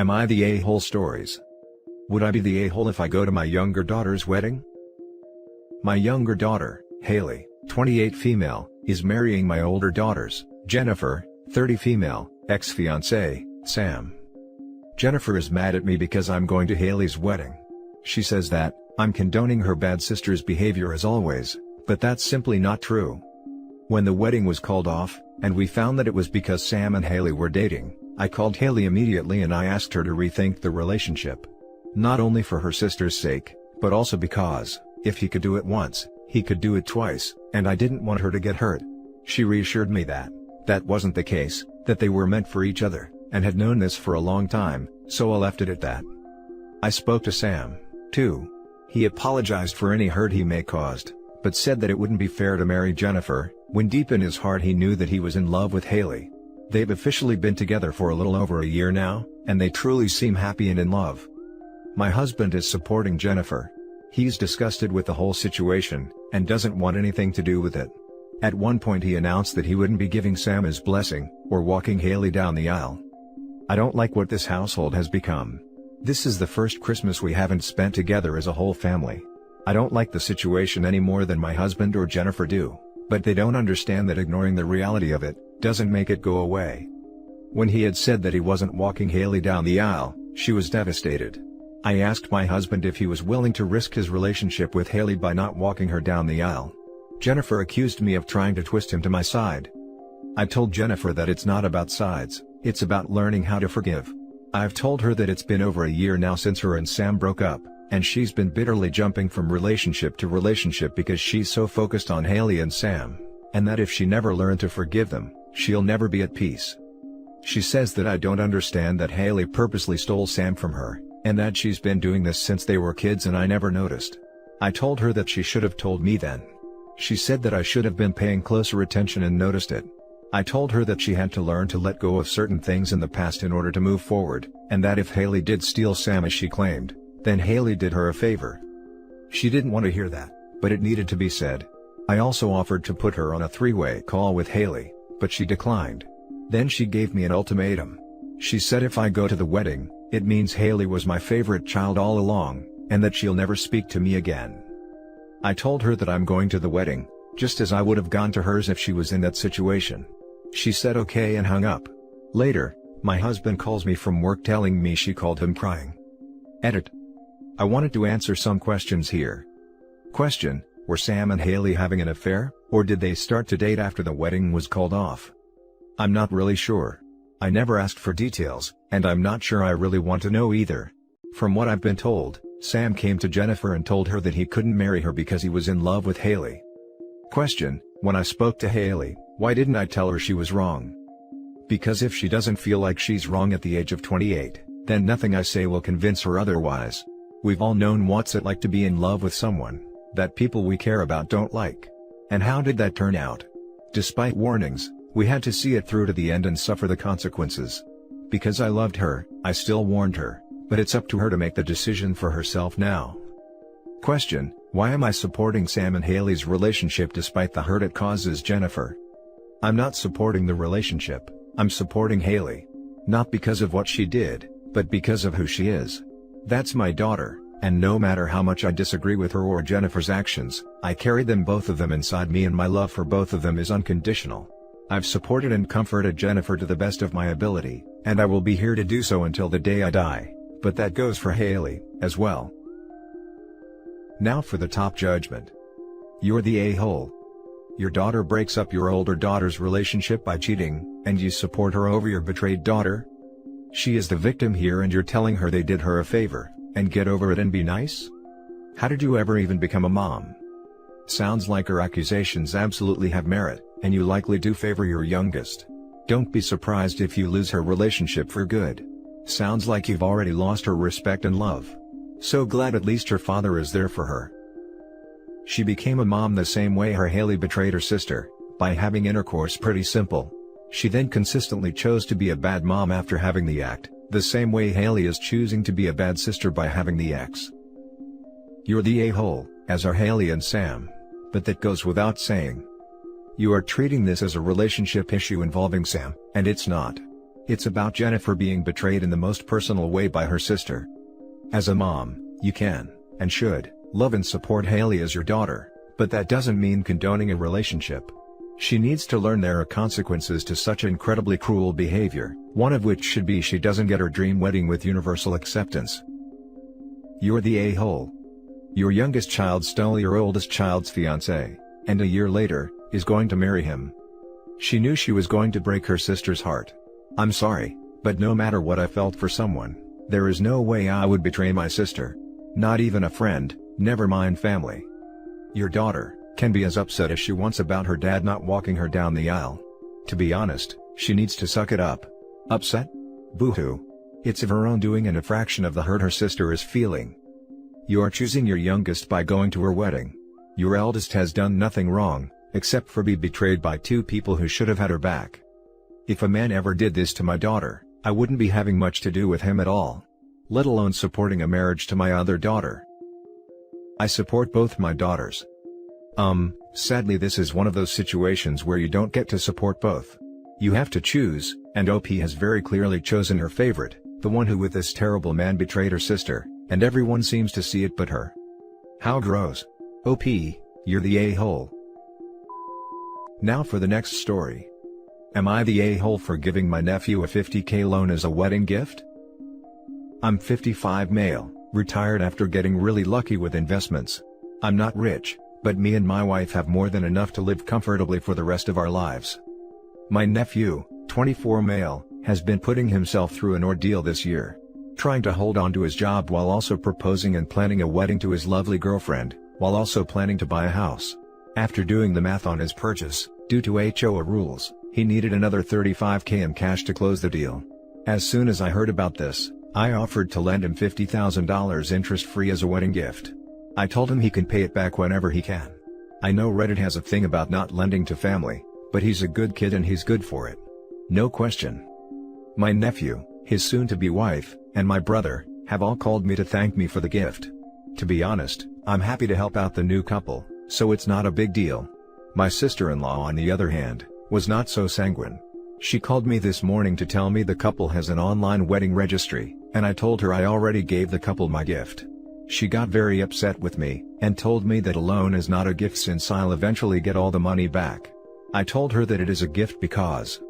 Am I the a-hole stories? Would I be the a-hole if I go to my younger daughter's wedding? My younger daughter, Haley, 28 female, is marrying my older daughters, Jennifer, 30 female, ex-fiancé, Sam. Jennifer is mad at me because I'm going to Haley's wedding. She says that I'm condoning her bad sister's behavior as always, but that's simply not true. When the wedding was called off, and we found that it was because Sam and Haley were dating, I called Haley immediately and I asked her to rethink the relationship. Not only for her sister's sake, but also because, if he could do it once, he could do it twice, and I didn't want her to get hurt. She reassured me that that wasn't the case, that they were meant for each other, and had known this for a long time, so I left it at that. I spoke to Sam, too. He apologized for any hurt he may caused, but said that it wouldn't be fair to marry Jennifer, when deep in his heart he knew that he was in love with Haley. They've officially been together for a little over a year now, and they truly seem happy and in love. My husband is supporting Jennifer. He's disgusted with the whole situation, and doesn't want anything to do with it. At one point he announced that he wouldn't be giving Sam his blessing, or walking Haley down the aisle. I don't like what this household has become. This is the first Christmas we haven't spent together as a whole family. I don't like the situation any more than my husband or Jennifer do, but they don't understand that ignoring the reality of it doesn't make it go away. When he had said that he wasn't walking Haley down the aisle, she was devastated. I asked my husband if he was willing to risk his relationship with Haley by not walking her down the aisle. Jennifer accused me of trying to twist him to my side. I told Jennifer that it's not about sides, it's about learning how to forgive. I've told her that it's been over a year now since her and Sam broke up, and she's been bitterly jumping from relationship to relationship because she's so focused on Haley and Sam, and that if she never learned to forgive them, she'll never be at peace. She says that I don't understand that Haley purposely stole Sam from her, and that she's been doing this since they were kids and I never noticed. I told her that she should have told me then. She said that I should have been paying closer attention and noticed it. I told her that she had to learn to let go of certain things in the past in order to move forward, and that if Haley did steal Sam as she claimed, then Haley did her a favor. She didn't want to hear that, but it needed to be said. I also offered to put her on a three-way call with Haley, but she declined. Then she gave me an ultimatum. She said if I go to the wedding, it means Haley was my favorite child all along, and that she'll never speak to me again. I told her that I'm going to the wedding, just as I would have gone to hers if she was in that situation. She said okay and hung up. Later, my husband calls me from work telling me she called him crying. Edit. I wanted to answer some questions here. Question: were Sam and Haley having an affair, or did they start to date after the wedding was called off? I'm not really sure. I never asked for details, and I'm not sure I really want to know either. From what I've been told, Sam came to Jennifer and told her that he couldn't marry her because he was in love with Haley. Question: when I spoke to Haley, why didn't I tell her she was wrong? Because if she doesn't feel like she's wrong at the age of 28, then nothing I say will convince her otherwise. We've all known what's it like to be in love with someone that people we care about don't like. And how did that turn out? Despite warnings, we had to see it through to the end and suffer the consequences. Because I loved her, I still warned her, but it's up to her to make the decision for herself now. Question: why am I supporting Sam and Haley's relationship despite the hurt it causes Jennifer? I'm not supporting the relationship, I'm supporting Haley. Not because of what she did, but because of who she is. That's my daughter, and no matter how much I disagree with her or Jennifer's actions, I carry them, both of them, inside me, and my love for both of them is unconditional. I've supported and comforted Jennifer to the best of my ability, and I will be here to do so until the day I die, but that goes for Haley, as well. Now for the top judgment. You're the a-hole. Your daughter breaks up your older daughter's relationship by cheating, and you support her over your betrayed daughter? She is the victim here and you're telling her they did her a favor, and get over it and be nice? How did you ever even become a mom? Sounds like her accusations absolutely have merit, and you likely do favor your youngest. Don't be surprised if you lose her relationship for good. Sounds like you've already lost her respect and love. So glad at least her father is there for her. She became a mom the same way her Haley betrayed her sister, by having intercourse. Pretty simple. She then consistently chose to be a bad mom after having the act, the same way Haley is choosing to be a bad sister by having the ex. You're the a-hole, as are Haley and Sam. But that goes without saying. You are treating this as a relationship issue involving Sam, and it's not. It's about Jennifer being betrayed in the most personal way by her sister. As a mom, you can, and should, love and support Haley as your daughter, but that doesn't mean condoning a relationship. She needs to learn there are consequences to such incredibly cruel behavior, one of which should be she doesn't get her dream wedding with universal acceptance. You're the a-hole. Your youngest child stole your oldest child's fiancé, and a year later, is going to marry him. She knew she was going to break her sister's heart. I'm sorry, but no matter what I felt for someone, there is no way I would betray my sister. Not even a friend, never mind family. Your daughter can be as upset as she wants about her dad not walking her down the aisle. To be honest, she needs to suck it up. Upset? Boo-hoo. It's of her own doing and a fraction of the hurt her sister is feeling. You are choosing your youngest by going to her wedding. Your eldest has done nothing wrong, except for be betrayed by two people who should have had her back. If a man ever did this to my daughter, I wouldn't be having much to do with him at all. Let alone supporting a marriage to my other daughter. I support both my daughters. Sadly this is one of those situations where you don't get to support both. You have to choose, and OP has very clearly chosen her favorite, the one who with this terrible man betrayed her sister, and everyone seems to see it but her. How gross. OP, you're the a-hole. Now for the next story. Am I the a-hole for giving my nephew a $50K loan as a wedding gift? I'm 55 male, retired after getting really lucky with investments. I'm not rich, but me and my wife have more than enough to live comfortably for the rest of our lives. My nephew, 24 male, has been putting himself through an ordeal this year. Trying to hold on to his job while also proposing and planning a wedding to his lovely girlfriend, while also planning to buy a house. After doing the math on his purchase, due to HOA rules, he needed another $35K in cash to close the deal. As soon as I heard about this, I offered to lend him $50,000 interest-free as a wedding gift. I told him he can pay it back whenever he can. I know Reddit has a thing about not lending to family, but he's a good kid and he's good for it. No question. My nephew, his soon-to-be wife, and my brother, have all called me to thank me for the gift. To be honest, I'm happy to help out the new couple, so it's not a big deal. My sister-in-law on the other hand, was not so sanguine. She called me this morning to tell me the couple has an online wedding registry, and I told her I already gave the couple my gift. She got very upset with me, and told me that a loan is not a gift since I'll eventually get all the money back. I told her that it is a gift because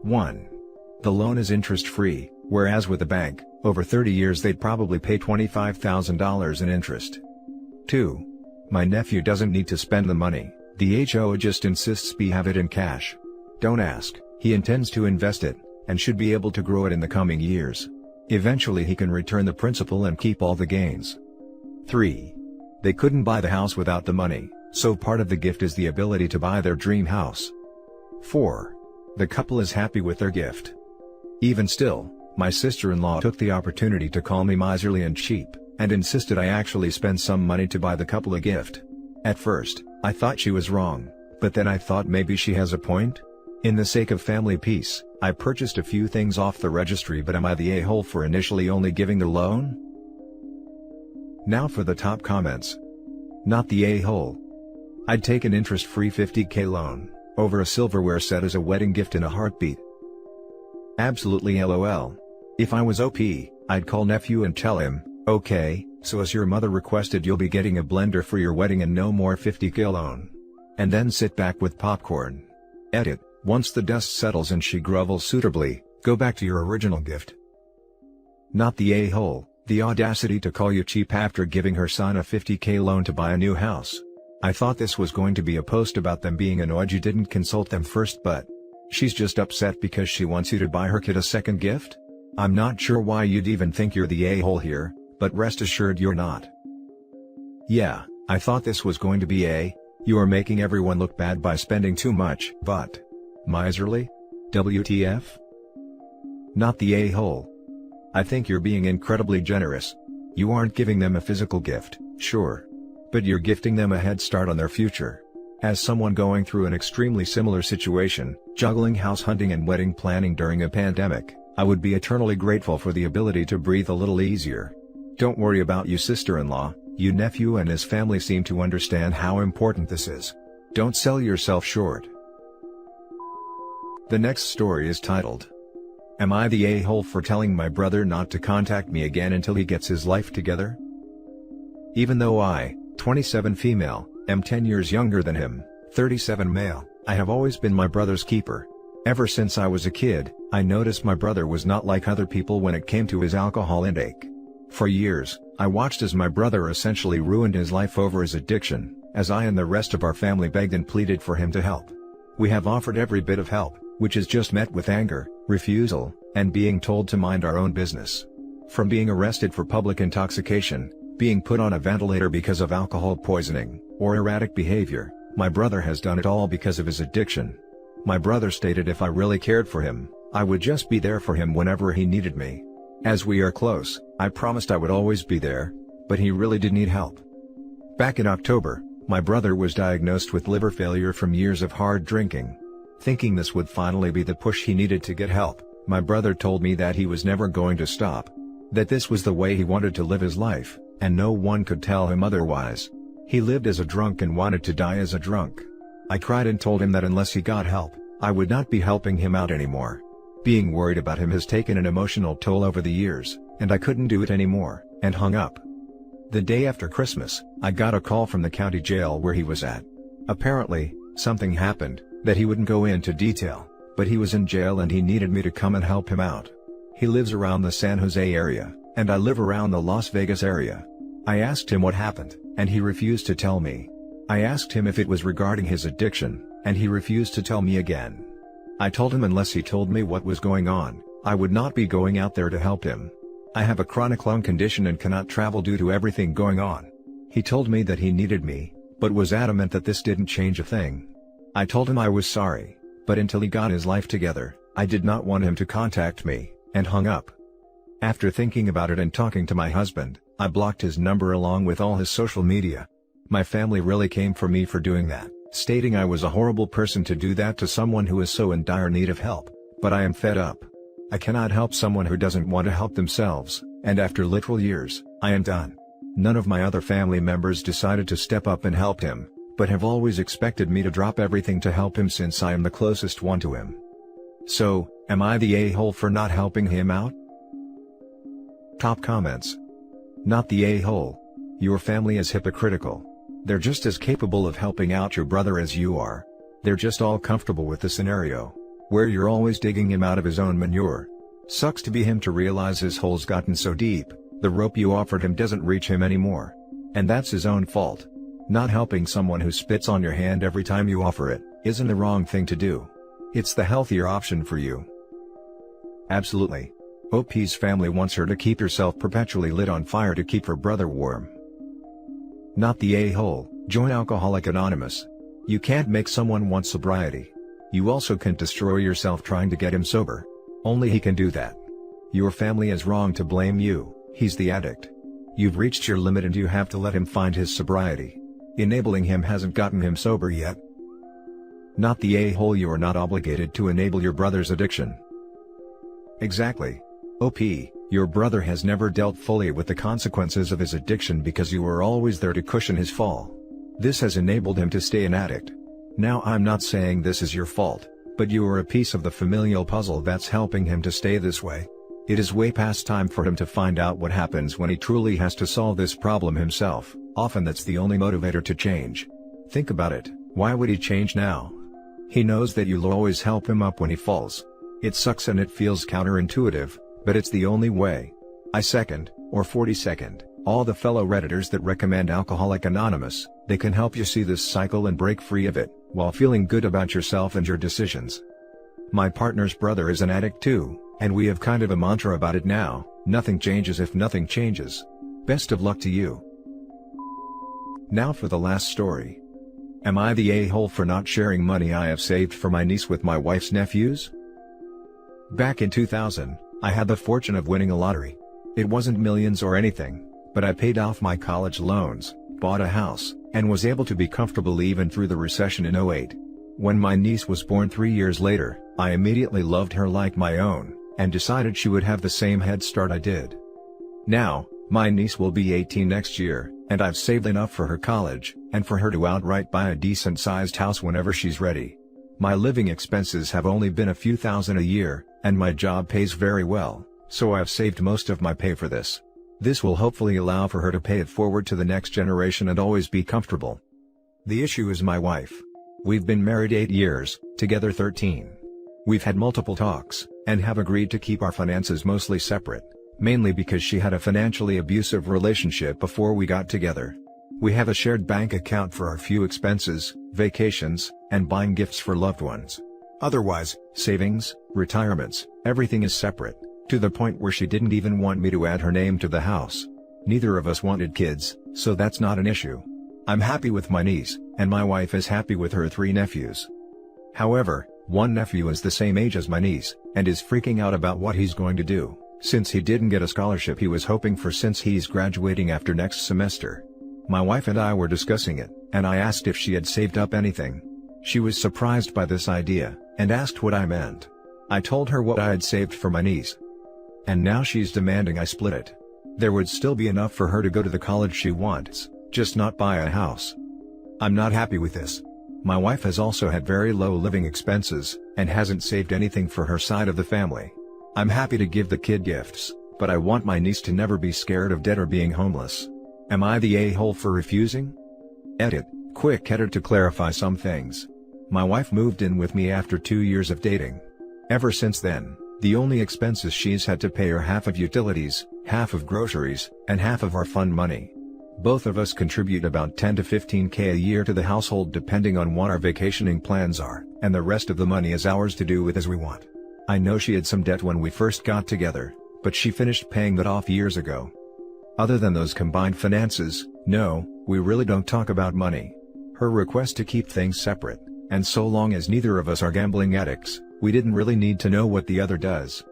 1. The loan is interest-free, whereas with a bank, over 30 years they'd probably pay $25,000 in interest. 2. My nephew doesn't need to spend the money, the HOA just insists we have it in cash. Don't ask, he intends to invest it, and should be able to grow it in the coming years. Eventually he can return the principal and keep all the gains. 3. They couldn't buy the house without the money, so part of the gift is the ability to buy their dream house. 4. The couple is happy with their gift. Even still, my sister-in-law took the opportunity to call me miserly and cheap, and insisted I actually spend some money to buy the couple a gift. At first, I thought she was wrong, but then I thought maybe she has a point? In the sake of family peace, I purchased a few things off the registry, but am I the a-hole for initially only giving the loan? Now for the top comments. Not the a-hole. I'd take an interest-free $50K loan over a silverware set as a wedding gift in a heartbeat. Absolutely LOL. If I was OP, I'd call nephew and tell him, okay, so as your mother requested you'll be getting a blender for your wedding and no more $50K loan. And then sit back with popcorn. Edit, once the dust settles and she grovels suitably, go back to your original gift. Not the a-hole, the audacity to call you cheap after giving her son a $50K loan to buy a new house. I thought this was going to be a post about them being annoyed you didn't consult them first, but she's just upset because she wants you to buy her kid a second gift? I'm not sure why you'd even think you're the a-hole here, but rest assured you're not. Yeah, I thought this was going to be you are making everyone look bad by spending too much, but miserly? WTF? Not the a-hole. I think you're being incredibly generous. You aren't giving them a physical gift, sure. But you're gifting them a head start on their future. As someone going through an extremely similar situation, juggling house hunting and wedding planning during a pandemic, I would be eternally grateful for the ability to breathe a little easier. Don't worry about you sister-in-law, you nephew and his family seem to understand how important this is. Don't sell yourself short. The next story is titled, Am I the a-hole for telling my brother not to contact me again until he gets his life together? Even though I, 27 female, am 10 years younger than him, 37 male, I have always been my brother's keeper. Ever since I was a kid, I noticed my brother was not like other people when it came to his alcohol intake. For years, I watched as my brother essentially ruined his life over his addiction, as I and the rest of our family begged and pleaded for him to help. We have offered every bit of help, which is just met with anger, refusal, and being told to mind our own business. From being arrested for public intoxication, being put on a ventilator because of alcohol poisoning, or erratic behavior, my brother has done it all because of his addiction. My brother stated if I really cared for him, I would just be there for him whenever he needed me. As we are close, I promised I would always be there, but he really did need help. Back in October, my brother was diagnosed with liver failure from years of hard drinking. Thinking this would finally be the push he needed to get help, my brother told me that he was never going to stop. That this was the way he wanted to live his life, and no one could tell him otherwise. He lived as a drunk and wanted to die as a drunk. I cried and told him that unless he got help, I would not be helping him out anymore. Being worried about him has taken an emotional toll over the years, and I couldn't do it anymore, and hung up. The day after Christmas, I got a call from the county jail where he was at. Apparently, something happened, that he wouldn't go into detail, but he was in jail and he needed me to come and help him out. He lives around the San Jose area, and I live around the Las Vegas area. I asked him what happened, and he refused to tell me. I asked him if it was regarding his addiction, and he refused to tell me again. I told him unless he told me what was going on, I would not be going out there to help him. I have a chronic lung condition and cannot travel due to everything going on. He told me that he needed me, but was adamant that this didn't change a thing. I told him I was sorry, but until he got his life together, I did not want him to contact me, and hung up. After thinking about it and talking to my husband, I blocked his number along with all his social media. My family really came for me for doing that, stating I was a horrible person to do that to someone who is so in dire need of help, but I am fed up. I cannot help someone who doesn't want to help themselves, and after literal years, I am done. None of my other family members decided to step up and help him, but have always expected me to drop everything to help him since I am the closest one to him. So, am I the a-hole for not helping him out? Top comments. Not the a-hole. Your family is hypocritical. They're just as capable of helping out your brother as you are. They're just all comfortable with the scenario, where you're always digging him out of his own manure. Sucks to be him to realize his hole's gotten so deep, the rope you offered him doesn't reach him anymore. And that's his own fault. Not helping someone who spits on your hand every time you offer it, isn't the wrong thing to do. It's the healthier option for you. Absolutely. OP's family wants her to keep herself perpetually lit on fire to keep her brother warm. Not the a-hole. Join Alcoholic Anonymous. You can't make someone want sobriety. You also can't destroy yourself trying to get him sober. Only he can do that. Your family is wrong to blame you, he's the addict. You've reached your limit and you have to let him find his sobriety. Enabling him hasn't gotten him sober yet. Not the a-hole. You are not obligated to enable your brother's addiction. Exactly. OP, your brother has never dealt fully with the consequences of his addiction because you were always there to cushion his fall. This has enabled him to stay an addict. Now I'm not saying this is your fault, but you are a piece of the familial puzzle that's helping him to stay this way. It is way past time for him to find out what happens when he truly has to solve this problem himself. Often that's the only motivator to change. Think about it, why would he change now? He knows that you'll always help him up when he falls. It sucks and it feels counterintuitive, but it's the only way. I second, or 42nd, all the fellow Redditors that recommend Alcoholic Anonymous. They can help you see this cycle and break free of it, while feeling good about yourself and your decisions. My partner's brother is an addict too, and we have kind of a mantra about it now: nothing changes if nothing changes. Best of luck to you. Now for the last story. Am I the a-hole for not sharing money I have saved for my niece with my wife's nephews? Back in 2000, I had the fortune of winning a lottery. It wasn't millions or anything, but I paid off my college loans, bought a house, and was able to be comfortable even through the recession in '08. When my niece was born 3 years later, I immediately loved her like my own, and decided she would have the same head start I did. Now, my niece will be 18 next year, and I've saved enough for her college, and for her to outright buy a decent-sized house whenever she's ready. My living expenses have only been a few thousand a year, and my job pays very well, so I've saved most of my pay for this. This will hopefully allow for her to pay it forward to the next generation and always be comfortable. The issue is my wife. We've been married 8 years, together 13. We've had multiple talks, and have agreed to keep our finances mostly separate, mainly because she had a financially abusive relationship before we got together. We have a shared bank account for our few expenses, vacations, and buying gifts for loved ones. Otherwise, savings, retirements, everything is separate, to the point where she didn't even want me to add her name to the house. Neither of us wanted kids, so that's not an issue. I'm happy with my niece, and my wife is happy with her 3 nephews. However, one nephew is the same age as my niece, and is freaking out about what he's going to do, since he didn't get a scholarship he was hoping for since he's graduating after next semester. My wife and I were discussing it, and I asked if she had saved up anything. She was surprised by this idea, and asked what I meant. I told her what I had saved for my niece. And now she's demanding I split it. There would still be enough for her to go to the college she wants, just not buy a house. I'm not happy with this. My wife has also had very low living expenses, and hasn't saved anything for her side of the family. I'm happy to give the kid gifts, but I want my niece to never be scared of debt or being homeless. Am I the a-hole for refusing? Edit, quick edit to clarify some things. My wife moved in with me after 2 years of dating. Ever since then, the only expenses she's had to pay are half of utilities, half of groceries, and half of our fund money. Both of us contribute about 10 to 15K a year to the household depending on what our vacationing plans are, and the rest of the money is ours to do with as we want. I know she had some debt when we first got together, but she finished paying that off years ago. Other than those combined finances, no, we really don't talk about money. Her request to keep things separate, and so long as neither of us are gambling addicts, we didn't really need to know what the other does.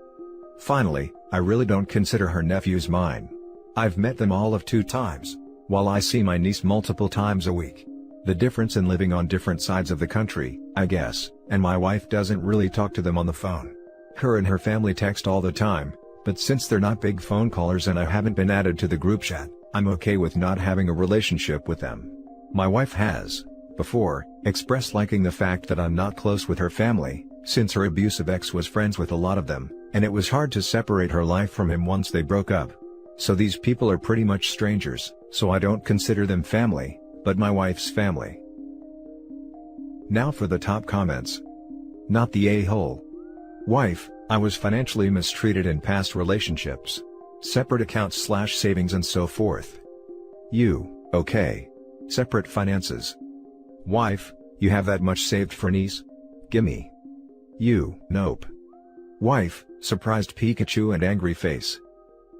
Finally, I really don't consider her nephews mine. I've met them all of 2 times, while I see my niece multiple times a week. The difference in living on different sides of the country, I guess, and my wife doesn't really talk to them on the phone. Her and her family text all the time, but since they're not big phone callers and I haven't been added to the group chat, I'm okay with not having a relationship with them. My wife has, before, expressed liking the fact that I'm not close with her family, since her abusive ex was friends with a lot of them, and it was hard to separate her life from him once they broke up. So these people are pretty much strangers, so I don't consider them family, but my wife's family. Now for the top comments. Not the a-hole. Wife, I was financially mistreated in past relationships. Separate accounts / savings and so forth. You, okay. Separate finances. Wife, you have that much saved for niece? Gimme. You, nope. Wife, surprised Pikachu and angry face.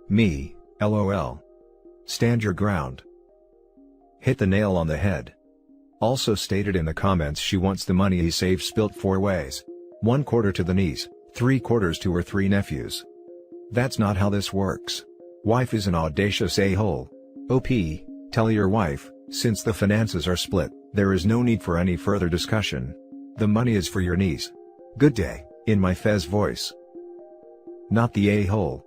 Me, LOL. Stand your ground. Hit the nail on the head. Also stated in the comments she wants the money he saved split 4 ways. 1/4 to the niece, 3/4 to her 3 nephews. That's not how this works. Wife is an audacious a-hole. OP, tell your wife, since the finances are split, there is no need for any further discussion. The money is for your niece. Good day, in my Fez voice. Not the a-hole.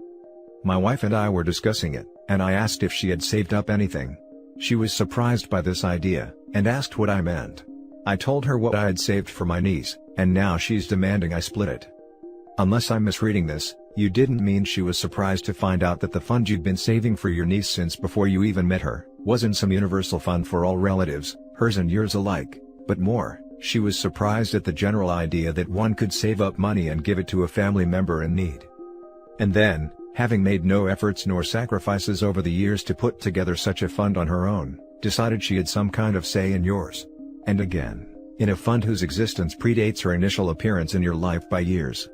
My wife and I were discussing it, and I asked if she had saved up anything. She was surprised by this idea, and asked what I meant. I told her what I had saved for my niece, and now she's demanding I split it. Unless I'm misreading this, you didn't mean she was surprised to find out that the fund you'd been saving for your niece since before you even met her, wasn't some universal fund for all relatives, hers and yours alike, but more, she was surprised at the general idea that one could save up money and give it to a family member in need. And then, having made no efforts nor sacrifices over the years to put together such a fund on her own, decided she had some kind of say in yours. And again, in a fund whose existence predates her initial appearance in your life by years.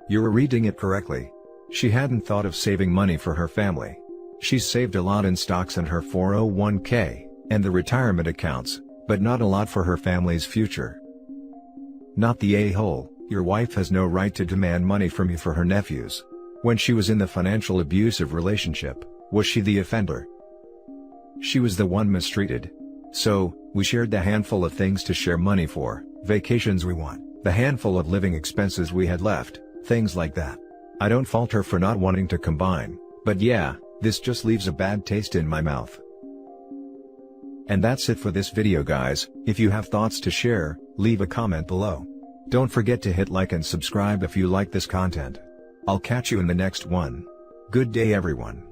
You were reading it correctly. She hadn't thought of saving money for her family. She's saved a lot in stocks and her 401k, and the retirement accounts, but not a lot for her family's future. Not the a-hole, your wife has no right to demand money from you for her nephews. When she was in the financial abusive relationship, was she the offender? She was the one mistreated. So, we shared the handful of things to share money for, vacations we want, the handful of living expenses we had left, things like that. I don't fault her for not wanting to combine, but yeah, this just leaves a bad taste in my mouth. And that's it for this video guys. If you have thoughts to share, leave a comment below. Don't forget to hit like and subscribe if you like this content. I'll catch you in the next one. Good day everyone.